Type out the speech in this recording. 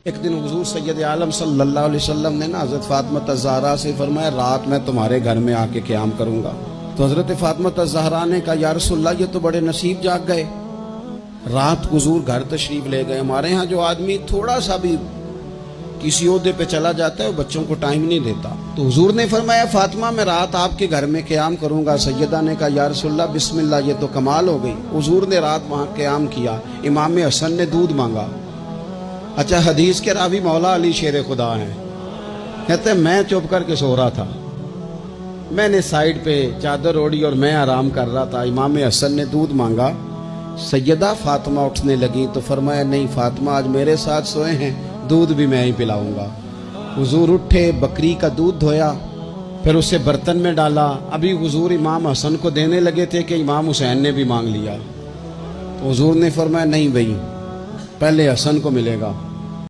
ایک دن حضور سید عالم صلی اللہ علیہ وسلم نے حضرت فاطمہ الزہرا سے فرمایا رات میں تمہارے گھر میں آ کے قیام کروں گا۔ تو حضرت فاطمہ الزہرا نے کہا یا رسول اللہ یہ تو بڑے نصیب جاگ گئے، رات حضور گھر تشریف لے گئے۔ ہمارے ہاں جو آدمی تھوڑا سا بھی کسی عہدے پہ چلا جاتا ہے وہ بچوں کو ٹائم نہیں دیتا۔ تو حضور نے فرمایا فاطمہ میں رات آپ کے گھر میں قیام کروں گا۔ سیدہ نے کہا یا رسول اللہ بسم اللہ، یہ تو کمال ہو گئی۔ حضور نے رات وہاں قیام کیا، امام حسن نے دودھ مانگا۔ اچھا حدیث کے راوی مولا علی شیر خدا ہیں، کہتے ہیں میں چپ کر کے سو رہا تھا، میں نے سائیڈ پہ چادر اوڑھی اور میں آرام کر رہا تھا۔ امام حسن نے دودھ مانگا، سیدہ فاطمہ اٹھنے لگی تو فرمایا نہیں فاطمہ آج میرے ساتھ سوئے ہیں، دودھ بھی میں ہی پلاؤں گا۔ حضور اٹھے، بکری کا دودھ دھویا، پھر اسے برتن میں ڈالا۔ ابھی حضور امام حسن کو دینے لگے تھے کہ امام حسین نے بھی مانگ لیا۔ تو حضور نے فرمایا نہیں بھائی، پہلے حسن کو ملے گا۔